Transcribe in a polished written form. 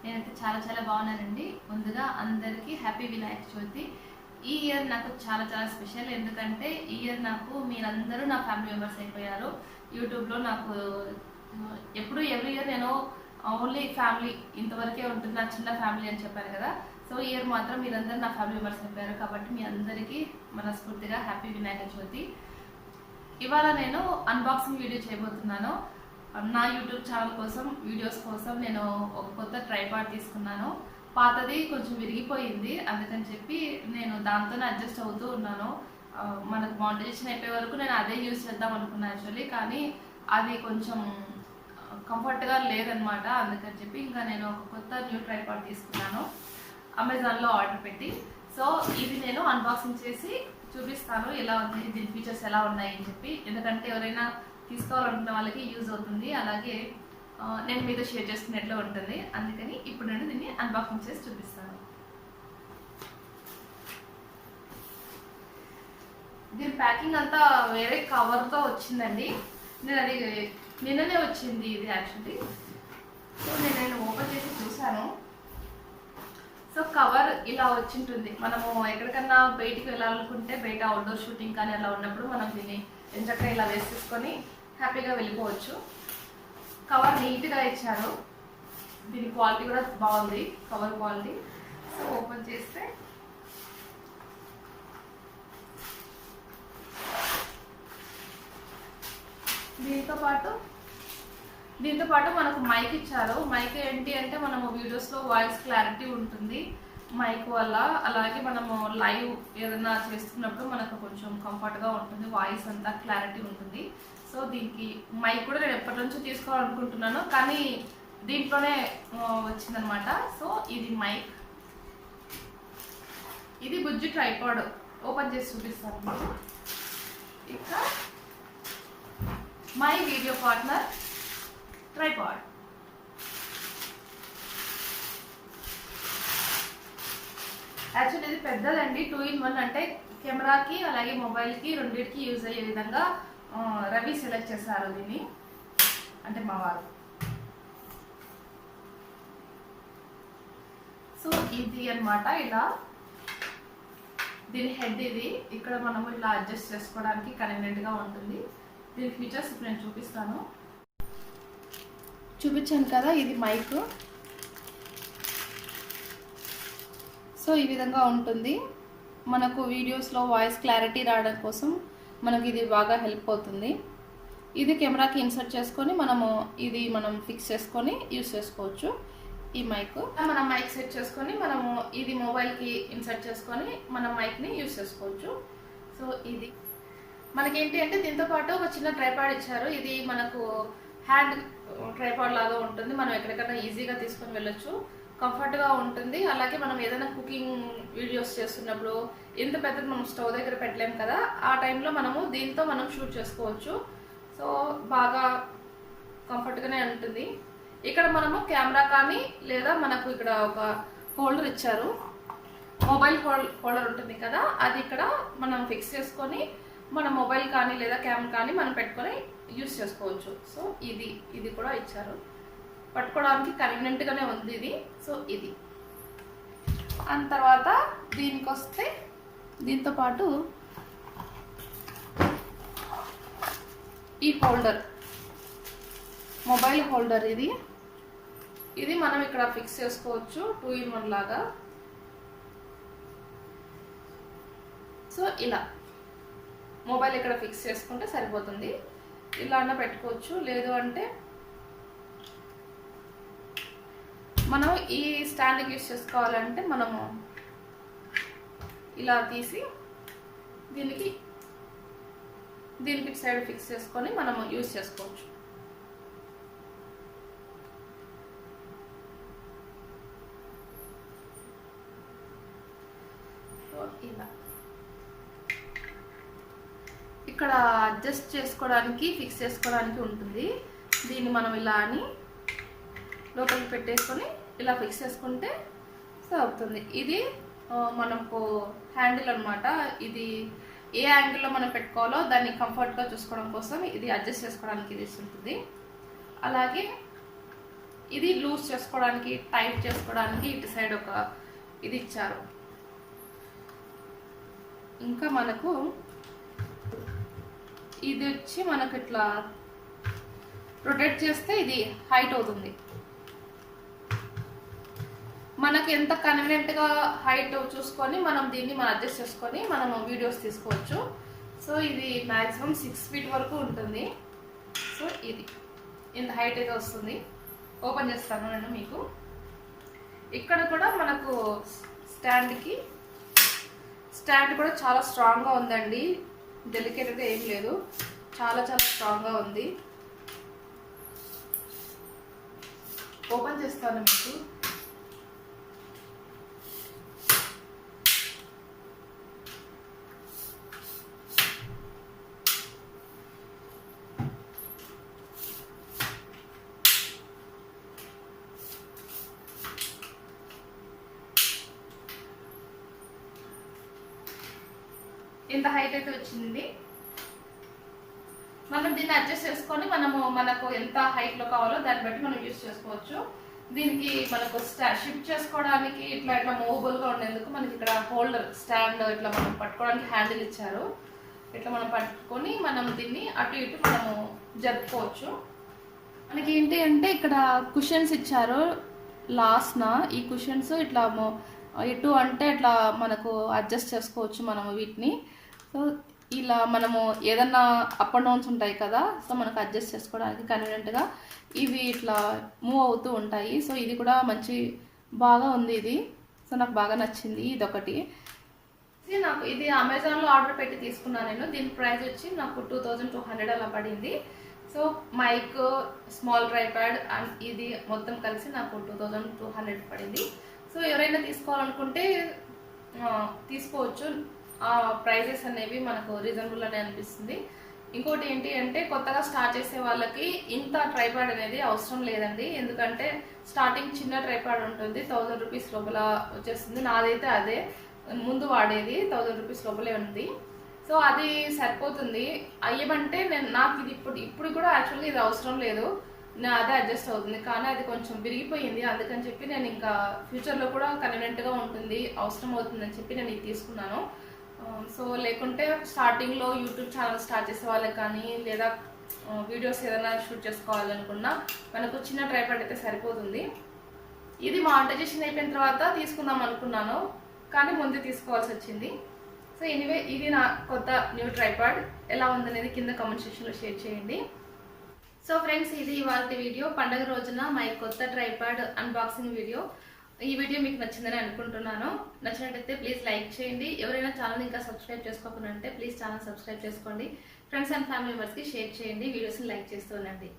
నేనైతే చాలా చాలా బాగున్నానండి. ముందుగా అందరికీ హ్యాపీ వినాయక చవితి. ఈ ఇయర్ నాకు చాలా చాలా స్పెషల్. ఎందుకంటే ఈ ఇయర్ నాకు మీరందరూ నా ఫ్యామిలీ మెంబర్స్ అయిపోయారు. యూట్యూబ్లో నాకు ఎప్పుడు ఎవ్రీ ఇయర్ నేను ఓన్లీ ఫ్యామిలీ ఇంతవరకే ఉంటుంది, నా చిన్న ఫ్యామిలీ అని చెప్పాను కదా. సో ఈ ఇయర్ మాత్రం మీరందరూ నా ఫ్యామిలీ మెంబర్స్ అయిపోయారు. కాబట్టి మీ అందరికీ మనస్ఫూర్తిగా హ్యాపీ వినాయక చవితి. ఇవాళ నేను అన్బాక్సింగ్ వీడియో చేయబోతున్నాను. నా యూట్యూబ్ ఛానల్ కోసం, వీడియోస్ కోసం నేను ఒక కొత్త ట్రైపాడ్ తీసుకున్నాను. పాతది కొంచెం విరిగిపోయింది, అందుకని చెప్పి నేను దాంతోనే అడ్జస్ట్ అవుతూ ఉన్నాను. మనకు మానిటైజేషన్ అయిపోయే వరకు నేను అదే యూజ్ చేద్దాం అనుకున్నాను యాక్చువల్లీ, కానీ అది కొంచెం కంఫర్ట్గా లేదనమాట. అందుకని చెప్పి ఇంకా నేను ఒక కొత్త న్యూ ట్రైపాడ్ తీసుకున్నాను అమెజాన్లో ఆర్డర్ పెట్టి. సో ఇది నేను అన్బాక్సింగ్ చేసి చూపిస్తాను ఎలా ఉంది, దీని ఫీచర్స్ ఎలా ఉన్నాయి అని చెప్పి. ఎందుకంటే ఎవరైనా తీసుకోవాలనుకున్న వాళ్ళకి యూజ్ అవుతుంది, అలాగే నేను మీతో షేర్ చేసుకునేట్లో ఉంటుంది. అందుకని ఇప్పుడు నేను దీన్ని అన్బాక్సింగ్ చేసి చూపిస్తాను. దీని ప్యాకింగ్ అంతా వేరే కవర్తో వచ్చిందండి. నేను అది నిన్ననే వచ్చింది ఇది యాక్చువల్లీ. సో నేను ఓపెన్ చేసి చూసాను. సో కవర్ ఇలా వచ్చింటుంది. మనము ఎక్కడికన్నా బయటికి వెళ్ళాలనుకుంటే, బయట అవుట్డోర్ షూటింగ్ కానీ అలా ఉన్నప్పుడు మనం దీన్ని ఎంచక్కా ఇలా వేసేసుకొని హ్యాపీగా వెళ్ళిపోవచ్చు. కవర్ నీట్గా ఇచ్చారు. దీని క్వాలిటీ కూడా బాగుంది, కవర్ క్వాలిటీ. సో ఓపెన్ చేస్తే దీంతో పాటు మనకు మైక్ ఇచ్చారు. మైక్ ఏంటి అంటే మనము వీడియోస్లో వాయిస్ క్లారిటీ ఉంటుంది మైక్ వల్ల. అలాగే మనము లైవ్ ఏదైనా చేస్తున్నప్పుడు మనకు కొంచెం కంఫర్ట్గా ఉంటుంది, వాయిస్ అంతా క్లారిటీ ఉంటుంది. సో దీనికి మైక్ కూడా నేను ఎప్పటి నుంచో తీసుకోవాలనుకుంటున్నాను, కానీ దీంట్లోనే వచ్చిందనమాట. సో ఇది మైక్, ఇది బుజ్జి ట్రైపాడ్. ఓపెన్ చేసి చూపిస్తాను. ఇక my video partner tripod. Actually ఇది పెద్దదండి, 2-in-1. అంటే కెమెరాకి అలాగే మొబైల్కి రెండింటికి యూజ్ అయ్యే విధంగా రవి సెలెక్ట్ చేశారు దీన్ని, అంటే మా వారు. సో ఇది అన్నమాట. ఇలా దీని హెడ్ ఇది. ఇక్కడ మనము ఇలా అడ్జస్ట్ చేసుకోవడానికి కన్వీనియంట్గా ఉంటుంది. దీని ఫీచర్స్ ఇప్పుడు నేను చూపించాను కదా. ఇది మైక్. సో ఈ విధంగా ఉంటుంది. మనకు వీడియోస్లో వాయిస్ క్లారిటీ రావడం కోసం మనకి ఇది బాగా హెల్ప్ అవుతుంది. ఇది కెమెరాకి ఇన్సర్ట్ చేసుకొని మనం ఫిక్స్ చేసుకొని యూస్ చేసుకోవచ్చు. ఈ మైక్ మనం మైక్ సెట్ చేసుకొని మనము ఇది మొబైల్కి ఇన్సర్ట్ చేసుకొని మనం మైక్ని యూస్ చేసుకోవచ్చు. సో ఇది మనకేంటి అంటే దీంతో పాటు ఒక చిన్న ట్రైపాడ్ ఇచ్చారు. ఇది మనకు హ్యాండ్ ట్రైపాడ్ లాగా ఉంటుంది. మనం ఎక్కడికైనా ఈజీగా తీసుకొని వెళ్ళొచ్చు, కంఫర్ట్గా ఉంటుంది. అలాగే మనం ఏదైనా కుకింగ్ వీడియోస్ చేస్తున్నప్పుడు ఇంత పెద్దది మనం స్టవ్ దగ్గర పెట్టలేము కదా, ఆ టైంలో మనము దీంతో మనం షూట్ చేసుకోవచ్చు. సో బాగా కంఫర్ట్గానే ఉంటుంది. ఇక్కడ మనము కెమెరా కానీ లేదా మనకు ఇక్కడ ఒక హోల్డర్ ఇచ్చారు, మొబైల్ హోల్డర్ ఉంటుంది కదా, అది ఇక్కడ మనం ఫిక్స్ చేసుకొని మన మొబైల్ కానీ లేదా కెమెరా కానీ మనం పెట్టుకొని యూస్ చేసుకోవచ్చు. సో ఇది కూడా ఇచ్చారు, పట్టుకోవడానికి కన్వీనియంట్గానే ఉంది ఇది. సో ఇది అంత తర్వాత దీనికి వస్తే దీంతో పాటు ఈ హోల్డర్, మొబైల్ హోల్డర్ ఇది మనం ఇక్కడ ఫిక్స్ చేసుకోవచ్చు 2-in-1 లాగా. సో ఇలా మొబైల్ ఇక్కడ ఫిక్స్ చేసుకుంటే సరిపోతుంది. ఇలా అన్న పెట్టుకోవచ్చు, లేదు అంటే మనం ఈ స్టాండ్కి యూస్ చేసుకోవాలంటే మనము ఇలా తీసి దీనికి సైడ్ ఫిక్స్ చేసుకొని మనము యూస్ చేసుకోవచ్చు. ఇలా ఇక్కడ అడ్జస్ట్ చేసుకోవడానికి, ఫిక్స్ చేసుకోవడానికి ఉంటుంది. దీన్ని మనం ఇలా అని లోపలికి పెట్టేసుకొని ఇలా ఫిక్స్ చేసుకుంటే అవుతుంది. ఇది మనకు హ్యాండిల్ అనమాట. ఇది ఏ యాంగిల్లో మనం పెట్టుకోవాలో దాన్ని కంఫర్ట్గా చూసుకోవడం కోసం ఇది అడ్జస్ట్ చేసుకోవడానికి ఇది ఉంటుంది. అలాగే ఇది లూజ్ చేసుకోవడానికి, టైట్ చేసుకోవడానికి ఇటు సైడ్ ఒక ఇది ఇచ్చారు. ఇంకా మనకు ఇది వచ్చి మనకు ఇట్లా రొటేట్ చేస్తే ఇది హైట్ అవుతుంది. మనకి ఎంత కన్వీనియంట్గా హైట్ చూసుకొని మనం దీన్ని అడ్జస్ట్ చేసుకొని మనం వీడియోస్ తీసుకోవచ్చు. సో ఇది మ్యాక్సిమం 6 feet వరకు ఉంటుంది. సో ఇది ఇంత హైట్ అయితే వస్తుంది. ఓపెన్ చేస్తాను నేను మీకు. ఇక్కడ కూడా మనకు స్టాండ్ కూడా చాలా స్ట్రాంగ్గా ఉందండి. డెలికేట్గా ఏం లేదు, చాలా చాలా స్ట్రాంగ్గా ఉంది. ఓపెన్ చేస్తాను మీకు. ఇంత హైట్ అయితే వచ్చింది. మనం దీన్ని అడ్జస్ట్ చేసుకొని మనకు ఎంత హైట్ లో కావాలో దాన్ని బట్టి మనం యూజ్ చేసుకోవచ్చు. దీనికి మనకు షిఫ్ట్ చేసుకోవడానికి ఇట్లా మూవబుల్ గా ఉండేందుకు మనకి ఇక్కడ హోల్డర్ స్టాండ్ ఇట్లా మనం పట్టుకోవడానికి హ్యాండిల్ ఇచ్చారు. ఇట్లా మనం పట్టుకొని మనం దీన్ని అటు ఇటు మనము జరుపుకోవచ్చు. మనకి ఏంటి అంటే ఇక్కడ కుషన్స్ ఇచ్చారు లాస్ట్న. ఈ కుషన్స్ ఇట్లా ఇటు అంటే ఇట్లా మనకు అడ్జస్ట్ చేసుకోవచ్చు మనము వీటిని. సో ఇలా మనము ఏదన్నా అప్ అండ్ డౌన్స్ ఉంటాయి కదా, సో మనకు అడ్జస్ట్ చేసుకోవడానికి కన్వీనియంట్గా ఇవి ఇట్లా మూవ్ అవుతూ ఉంటాయి. సో ఇది కూడా బాగా ఉంది ఇది. సో నాకు బాగా నచ్చింది ఇదొకటి. నాకు ఇది అమెజాన్లో ఆర్డర్ పెట్టి తీసుకున్నాను నేను. దీని ప్రైస్ వచ్చి నాకు 2200 అలా పడింది. So mike, small tripod and ఇది మొత్తం కలిసి నాకు 2200 పడింది. సో ఎవరైనా తీసుకోవాలనుకుంటే తీసుకోవచ్చు. ఆ ప్రైజెస్ అనేవి మనకు రీజనబుల్ అనే అనిపిస్తుంది. ఇంకోటి ఏంటి అంటే కొత్తగా స్టార్ట్ చేసే వాళ్ళకి ఇంత ట్రైపాడ్ అనేది అవసరం లేదండి. ఎందుకంటే స్టార్టింగ్ చిన్న ట్రైపాడ్ ఉంటుంది, 1000 రూపీస్ లోపల వచ్చేస్తుంది. నాదైతే అదే ముందు వాడేది 1000 రూపీస్ లోపలే ఉంది. సో అది సరిపోతుంది. అయ్యమంటే నాకు ఇది ఇప్పుడు కూడా యాక్చువల్లీ ఇది అవసరం లేదు, అదే అడ్జస్ట్ అవుతుంది. కానీ అది కొంచెం విరిగిపోయింది, అందుకని చెప్పి నేను ఇంకా ఫ్యూచర్లో కూడా కన్వీనియంట్గా ఉంటుంది, అవసరం అవుతుందని చెప్పి నేను ఇది తీసుకున్నాను. సో లేకుంటే స్టార్టింగ్లో యూట్యూబ్ ఛానల్ స్టార్ట్ చేసే వాళ్ళకి కానీ లేదా వీడియోస్ ఏదైనా షూట్ చేసుకోవాలనుకున్నా మనకు చిన్న ట్రైపాడ్ అయితే సరిపోతుంది. ఇది మానిటైజేషన్ అయిపోయిన తర్వాత తీసుకుందాం అనుకున్నాను, కానీ ముందే తీసుకోవాల్సి వచ్చింది. సో ఎనీవే ఇది నా కొత్త న్యూ ట్రైపాడ్. ఎలా ఉందనేది కింద కామెంట్ సెక్షన్లో షేర్ చేయండి. సో ఫ్రెండ్స్, ఇది ఇవాళ వీడియో. పండుగ రోజున మా కొత్త ట్రైపాడ్ అన్బాక్సింగ్ వీడియో. ఈ వీడియో మీకు నచ్చిందని అనుకుంటున్నాను. నచ్చినట్టయితే ప్లీజ్ లైక్ చేయండి. ఎవరైనా ఛానల్ ఇంకా సబ్స్క్రైబ్ చేసుకోకుండా ఉంటే ప్లీజ్ ఛానల్ సబ్స్క్రైబ్ చేసుకోండి. ఫ్రెండ్స్ అండ్ ఫ్యామిలీ మెంబర్స్కి షేర్ చేయండి. వీడియోస్ని లైక్ చేస్తూ ఉండండి.